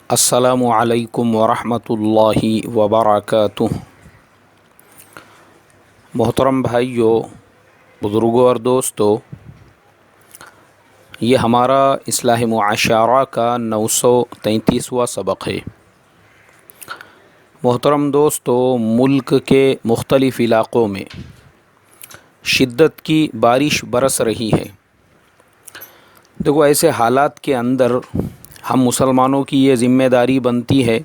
السلام علیکم ورحمۃ اللہ وبرکاتہ۔ محترم بھائیوں، بزرگوں اور دوستوں، یہ ہمارا اصلاح معاشرہ کا 933واں سبق ہے۔ محترم دوستوں، ملک کے مختلف علاقوں میں شدت کی بارش برس رہی ہے۔ دیکھو، ایسے حالات کے اندر ہم مسلمانوں کی یہ ذمہ داری بنتی ہے،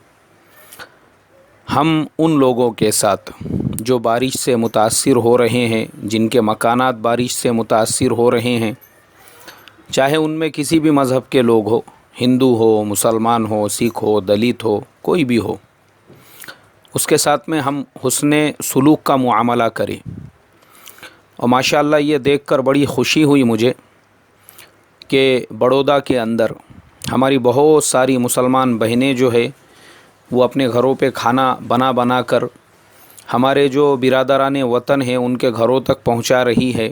ہم ان لوگوں کے ساتھ جو بارش سے متاثر ہو رہے ہیں، جن کے مکانات بارش سے متاثر ہو رہے ہیں، چاہے ان میں کسی بھی مذہب کے لوگ ہو، ہندو ہو، مسلمان ہو، سکھ ہو، دلت ہو، کوئی بھی ہو، اس کے ساتھ میں ہم حسن سلوک کا معاملہ کریں۔ اور ماشاءاللہ یہ دیکھ کر بڑی خوشی ہوئی مجھے کہ بڑودہ کے اندر ہماری بہت ساری مسلمان بہنیں جو ہے وہ اپنے گھروں پہ کھانا بنا کر ہمارے جو برادران وطن ہیں ان کے گھروں تک پہنچا رہی ہے،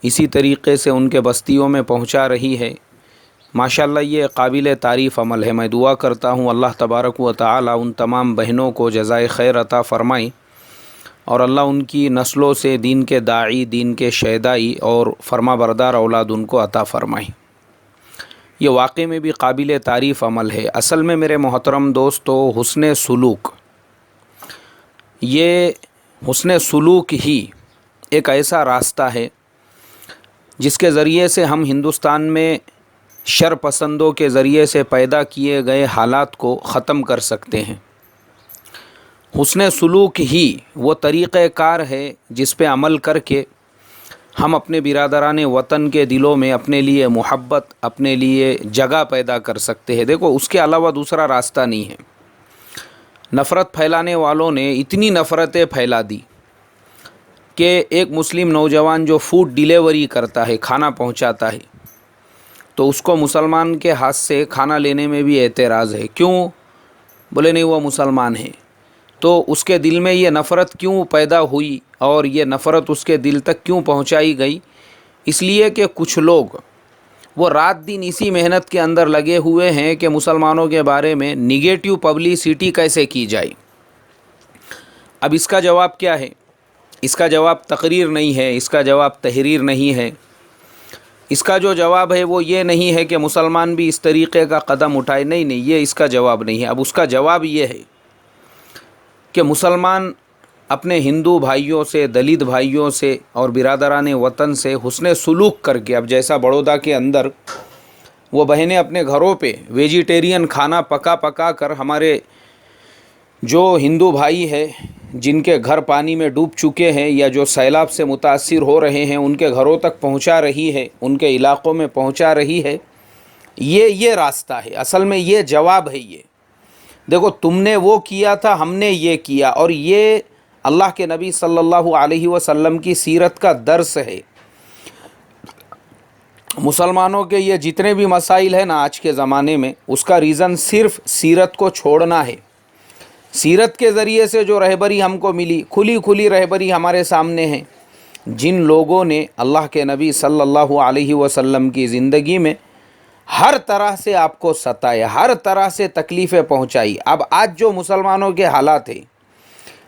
اسی طریقے سے ان کے بستیوں میں پہنچا رہی ہے۔ ماشاءاللہ یہ قابل تعریف عمل ہے۔ میں دعا کرتا ہوں اللہ تبارک و تعالی ان تمام بہنوں کو جزائے خیر عطا فرمائیں، اور اللہ ان کی نسلوں سے دین کے داعی، دین کے شہدائی اور فرما بردار اولاد ان کو عطا فرمائیں۔ یہ واقعے میں بھی قابل تعریف عمل ہے۔ اصل میں میرے محترم دوستو، حسن سلوک، یہ حسن سلوک ہی ایک ایسا راستہ ہے جس کے ذریعے سے ہم ہندوستان میں شر پسندوں کے ذریعے سے پیدا کیے گئے حالات کو ختم کر سکتے ہیں۔ حسن سلوک ہی وہ طریقہ کار ہے جس پہ عمل کر کے ہم اپنے برادران وطن کے دلوں میں اپنے لیے محبت، اپنے لیے جگہ پیدا کر سکتے ہیں۔ دیکھو، اس کے علاوہ دوسرا راستہ نہیں ہے۔ نفرت پھیلانے والوں نے اتنی نفرتیں پھیلا دی کہ ایک مسلم نوجوان جو فوڈ ڈیلیوری کرتا ہے، کھانا پہنچاتا ہے، تو اس کو مسلمان کے ہاتھ سے کھانا لینے میں بھی اعتراض ہے۔ کیوں؟ بولے نہیں، وہ مسلمان ہے۔ تو اس کے دل میں یہ نفرت کیوں پیدا ہوئی اور یہ نفرت اس کے دل تک کیوں پہنچائی گئی؟ اس لیے کہ کچھ لوگ وہ رات دن اسی محنت کے اندر لگے ہوئے ہیں کہ مسلمانوں کے بارے میں نگیٹیو پبلسٹی کیسے کی جائے۔ اب اس کا جواب کیا ہے؟ اس کا جواب تقریر نہیں ہے، اس کا جواب تحریر نہیں ہے۔ اس کا جو جواب ہے وہ یہ نہیں ہے کہ مسلمان بھی اس طریقے کا قدم اٹھائے، نہیں، یہ اس کا جواب نہیں ہے۔ اب اس کا جواب یہ ہے کہ مسلمان اپنے ہندو بھائیوں سے، دلت بھائیوں سے اور برادران وطن سے حسن سلوک کر کے، اب جیسا بڑودہ کے اندر وہ بہنیں اپنے گھروں پہ ویجیٹیرین کھانا پکا کر ہمارے جو ہندو بھائی ہیں جن کے گھر پانی میں ڈوب چکے ہیں یا جو سیلاب سے متاثر ہو رہے ہیں، ان کے گھروں تک پہنچا رہی ہے، ان کے علاقوں میں پہنچا رہی ہے، یہ راستہ ہے۔ اصل میں یہ جواب ہے۔ یہ دیکھو، تم نے وہ کیا تھا، ہم نے یہ کیا، اور یہ اللہ کے نبی صلی اللہ علیہ وسلم کی سیرت کا درس ہے۔ مسلمانوں کے یہ جتنے بھی مسائل ہیں نا آج کے زمانے میں، اس کا ریزن صرف سیرت کو چھوڑنا ہے۔ سیرت کے ذریعے سے جو رہبری ہم کو ملی، کھلی رہبری ہمارے سامنے ہے۔ جن لوگوں نے اللہ کے نبی صلی اللہ علیہ وسلم کی زندگی میں ہر طرح سے آپ کو ستایا، ہر طرح سے تکلیفیں پہنچائی۔ اب آج جو مسلمانوں کے حالات ہیں،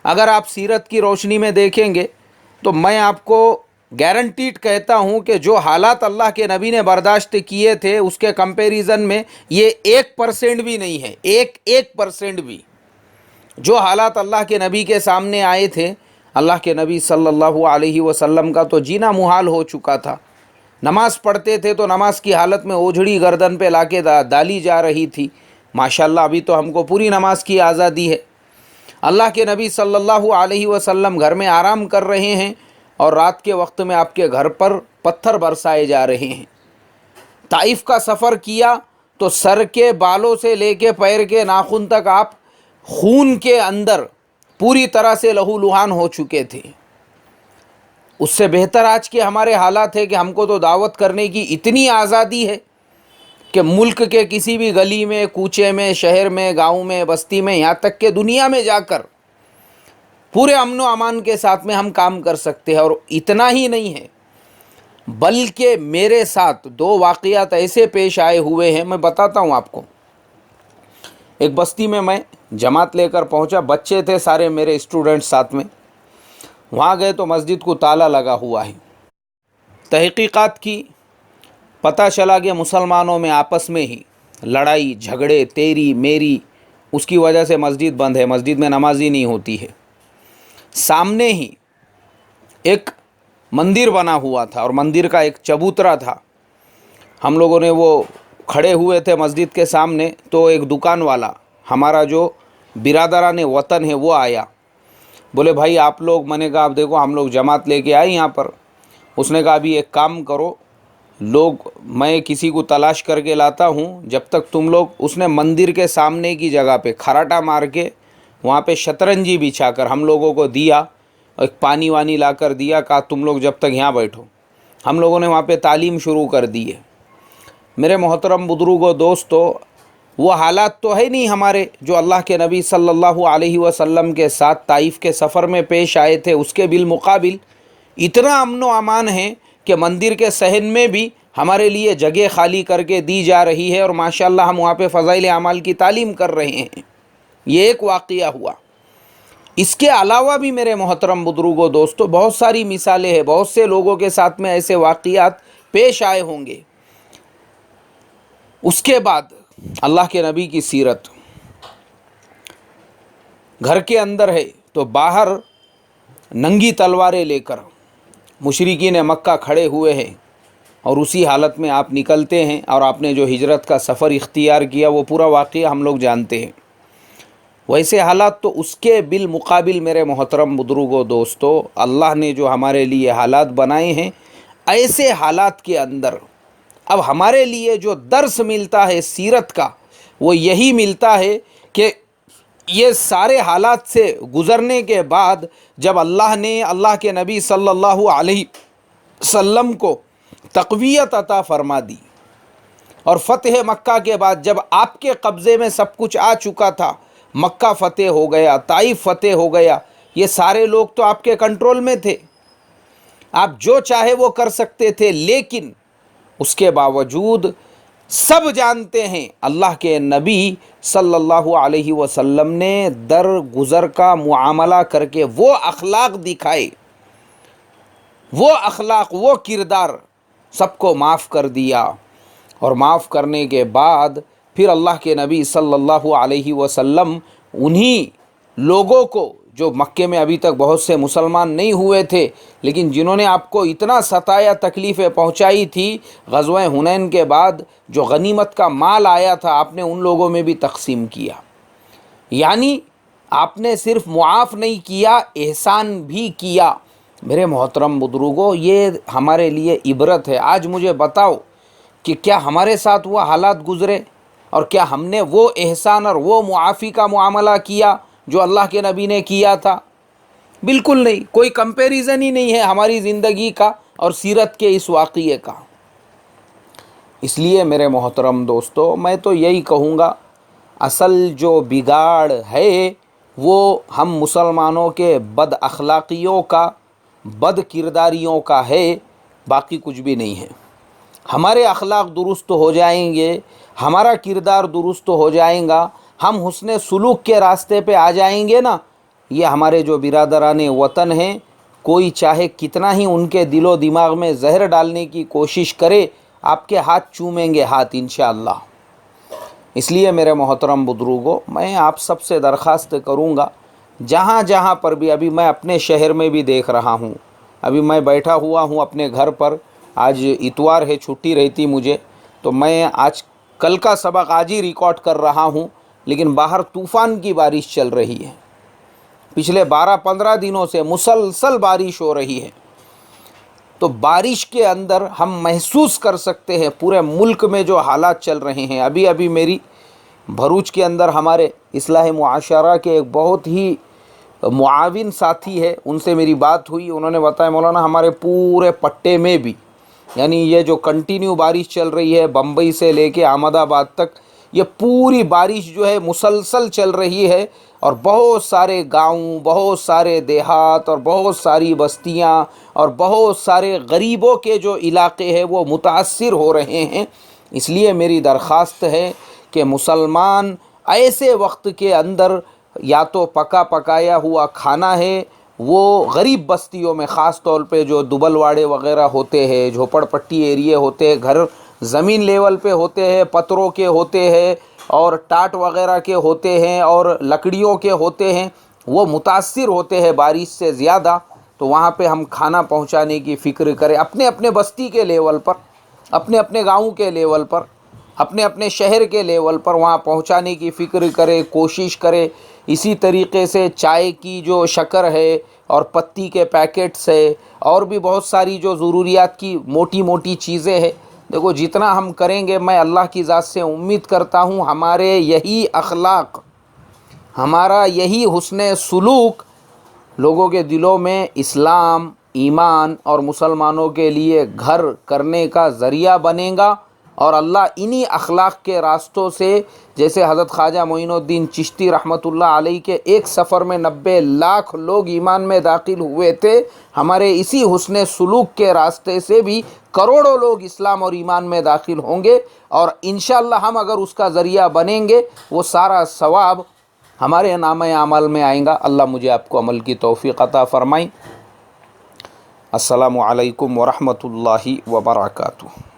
اگر آپ سیرت کی روشنی میں دیکھیں گے تو میں آپ کو گارنٹیڈ کہتا ہوں کہ جو حالات اللہ کے نبی نے برداشت کیے تھے اس کے کمپیریزن میں یہ 1% بھی نہیں ہے۔ 1% بھی جو حالات اللہ کے نبی کے سامنے آئے تھے، اللہ کے نبی صلی اللہ علیہ وسلم کا تو جینا محال ہو چکا تھا۔ نماز پڑھتے تھے تو نماز کی حالت میں اوجھڑی گردن پہ لا کے ڈالی جا رہی تھی۔ ماشاءاللہ ابھی تو ہم کو پوری نماز کی آزادی ہے۔ اللہ کے نبی صلی اللہ علیہ وسلم گھر میں آرام کر رہے ہیں اور رات کے وقت میں آپ کے گھر پر پتھر برسائے جا رہے ہیں۔ طائف کا سفر کیا تو سر کے بالوں سے لے کے پیر کے ناخن تک آپ خون کے اندر پوری طرح سے لہو لہان ہو چکے تھے۔ اس سے بہتر آج کے ہمارے حالات ہے کہ ہم کو تو دعوت کرنے کی اتنی آزادی ہے کہ ملک کے کسی بھی گلی میں، کوچے میں، شہر میں، گاؤں میں، بستی میں، یہاں تک کہ دنیا میں جا کر پورے امن و امان کے ساتھ میں ہم کام کر سکتے ہیں۔ اور اتنا ہی نہیں ہے، بلکہ میرے ساتھ 2 واقعات ایسے پیش آئے ہوئے ہیں، میں بتاتا ہوں آپ کو۔ ایک بستی میں میں جماعت لے کر پہنچا، بچے تھے سارے میرے اسٹوڈنٹس ساتھ میں. وہاں گئے تو مسجد کو تالا لگا ہوا ہے. تحقیقات کی، پتہ چلا کہ مسلمانوں میں آپس میں ہی لڑائی جھگڑے، تیری میری، اس کی وجہ سے مسجد بند ہے، مسجد میں نماز ہی نہیں ہوتی ہے. سامنے ہی ایک مندر بنا ہوا تھا اور مندر کا ایک چبوترا تھا. ہم لوگوں نے وہ کھڑے ہوئے تھے مسجد کے سامنے، تو ایک دکان والا ہمارا جو برادران وطن ہے وہ آیا. بولے بھائی آپ لوگ، میں نے کہا اب دیکھو ہم لوگ جماعت لے کے آئے یہاں پر. اس نے کہا ابھی ایک کام کرو، لوگ میں کسی کو تلاش کر کے لاتا ہوں، جب تک تم لوگ، اس نے مندر کے سامنے کی جگہ پہ کھراٹا مار کے وہاں پہ شطرنجی بچھا کر ہم لوگوں کو دیا، ایک پانی وانی لا کر دیا، کہا تم لوگ جب تک یہاں بیٹھو. ہم لوگوں نے وہاں پہ تعلیم شروع کر دی ہے. میرے محترم بزرگوں دوستو، وہ حالات تو ہے نہیں ہمارے جو اللہ کے نبی صلی اللہ علیہ وسلم کے ساتھ طائف کے سفر میں پیش آئے تھے. اس کے بالمقابل اتنا امن و امان ہے کہ مندر کے صحن میں بھی ہمارے لیے جگہ خالی کر کے دی جا رہی ہے، اور ماشاءاللہ ہم وہاں پہ فضائل اعمال کی تعلیم کر رہے ہیں. یہ ایک واقعہ ہوا. اس کے علاوہ بھی میرے محترم بزرگوں دوستو بہت ساری مثالیں ہیں، بہت سے لوگوں کے ساتھ میں ایسے واقعات پیش آئے ہوں گے. اس کے بعد اللہ کے نبی کی سیرت، گھر کے اندر ہے تو باہر ننگی تلواریں لے کر مشرکین مکہ کھڑے ہوئے ہیں، اور اسی حالت میں آپ نکلتے ہیں، اور آپ نے جو ہجرت کا سفر اختیار کیا وہ پورا واقعہ ہم لوگ جانتے ہیں. ویسے حالات تو اس کے بالمقابل میرے محترم بزرگوں دوستو اللہ نے جو ہمارے لیے حالات بنائے ہیں، ایسے حالات کے اندر اب ہمارے لیے جو درس ملتا ہے سیرت کا، وہ یہی ملتا ہے کہ یہ سارے حالات سے گزرنے کے بعد جب اللہ نے اللہ کے نبی صلی اللہ علیہ وسلم کو تقویت عطا فرما دی، اور فتح مکہ کے بعد جب آپ کے قبضے میں سب کچھ آ چکا تھا، مکہ فتح ہو گیا، طائف فتح ہو گیا، یہ سارے لوگ تو آپ کے کنٹرول میں تھے، آپ جو چاہے وہ کر سکتے تھے. لیکن اس کے باوجود سب جانتے ہیں اللہ کے نبی صلی اللہ علیہ وسلم نے در گزر کا معاملہ کر کے وہ اخلاق دکھائے، وہ اخلاق، وہ کردار سب کو معاف کر دیا. اور معاف کرنے کے بعد پھر اللہ کے نبی صلی اللہ علیہ وسلم انہی لوگوں کو جو مکے میں ابھی تک بہت سے مسلمان نہیں ہوئے تھے، لیکن جنہوں نے آپ کو اتنا ستایا، تکلیفیں پہنچائی تھی، غزوہ حنین کے بعد جو غنیمت کا مال آیا تھا آپ نے ان لوگوں میں بھی تقسیم کیا. یعنی آپ نے صرف معاف نہیں کیا، احسان بھی کیا. میرے محترم بزرگوں، یہ ہمارے لیے عبرت ہے. آج مجھے بتاؤ کہ کیا ہمارے ساتھ وہ حالات گزرے، اور کیا ہم نے وہ احسان اور وہ معافی کا معاملہ کیا جو اللہ کے نبی نے کیا تھا؟ بالکل نہیں. کوئی کمپیریزن ہی نہیں ہے ہماری زندگی کا اور سیرت کے اس واقعے کا. اس لیے میرے محترم دوستو، میں تو یہی کہوں گا، اصل جو بگاڑ ہے وہ ہم مسلمانوں کے بد اخلاقیوں کا، بد کرداریوں کا ہے، باقی کچھ بھی نہیں ہے. ہمارے اخلاق درست ہو جائیں گے، ہمارا کردار درست ہو جائیں گا، ہم حسن سلوک کے راستے پہ آ جائیں گے نا. یہ ہمارے جو برادران وطن ہیں، کوئی چاہے کتنا ہی ان کے دل و دماغ میں زہر ڈالنے کی کوشش کرے، آپ کے ہاتھ چومیں گے ہاتھ انشاءاللہ. اس لیے میرے محترم بزرگوں، میں آپ سب سے درخواست کروں گا، جہاں جہاں پر بھی، ابھی میں اپنے شہر میں بھی دیکھ رہا ہوں، ابھی میں بیٹھا ہوا ہوں اپنے گھر پر، آج اتوار ہے، چھٹی رہتی مجھے، تو میں آج کل کا سبق آج ہی ریکارڈ کر رہا ہوں، لیکن باہر طوفان کی بارش چل رہی ہے. پچھلے 12-15 دنوں سے مسلسل بارش ہو رہی ہے. تو بارش کے اندر ہم محسوس کر سکتے ہیں پورے ملک میں جو حالات چل رہے ہیں. ابھی میری بھروچ کے اندر ہمارے اصلاح معاشرہ کے ایک بہت ہی معاون ساتھی ہے، ان سے میری بات ہوئی، انہوں نے بتایا مولانا ہمارے پورے پٹے میں بھی، یعنی یہ جو کنٹینیو بارش چل رہی ہے بمبئی سے لے کے احمد آباد تک، یہ پوری بارش جو ہے مسلسل چل رہی ہے، اور بہت سارے گاؤں، بہت سارے دیہات اور بہت ساری بستیاں اور بہت سارے غریبوں کے جو علاقے ہیں وہ متاثر ہو رہے ہیں. اس لیے میری درخواست ہے کہ مسلمان ایسے وقت کے اندر یا تو پکا پکایا ہوا کھانا ہے، وہ غریب بستیوں میں خاص طور پہ جو دبل واڑے وغیرہ ہوتے ہیں، جھوپڑ پٹی ایریے ہوتے ہیں، گھر زمین لیول پہ ہوتے ہیں، پتھروں کے ہوتے ہیں اور ٹاٹ وغیرہ کے ہوتے ہیں اور لکڑیوں کے ہوتے ہیں، وہ متاثر ہوتے ہیں بارش سے زیادہ، تو وہاں پہ ہم کھانا پہنچانے کی فکر کریں، اپنے اپنے بستی کے لیول پر، اپنے اپنے گاؤں کے لیول پر، اپنے اپنے شہر کے لیول پر وہاں پہنچانے کی فکر کرے، کوشش کرے۔ اسی طریقے سے چائے کی جو شکر ہے اور پتی کے پیکٹس ہے اور بھی بہت ساری جو ضروریات کی موٹی موٹی چیزیں ہیں، دیکھو جتنا ہم کریں گے، میں اللہ کی ذات سے امید کرتا ہوں ہمارے یہی اخلاق، ہمارا یہی حسن سلوک لوگوں کے دلوں میں اسلام، ایمان اور مسلمانوں کے لیے گھر کرنے کا ذریعہ بنے گا، اور اللہ انہی اخلاق کے راستوں سے، جیسے حضرت خواجہ معین الدین چشتی رحمۃ اللہ علیہ کے ایک سفر میں 90 لاکھ لوگ ایمان میں داخل ہوئے تھے، ہمارے اسی حسن سلوک کے راستے سے بھی کروڑوں لوگ اسلام اور ایمان میں داخل ہوں گے، اور انشاءاللہ ہم اگر اس کا ذریعہ بنیں گے، وہ سارا ثواب ہمارے نامہ اعمال میں آئیں گا۔ اللہ مجھے آپ کو عمل کی توفیق عطا فرمائیں۔ السلام علیکم ورحمۃ اللہ وبرکاتہ۔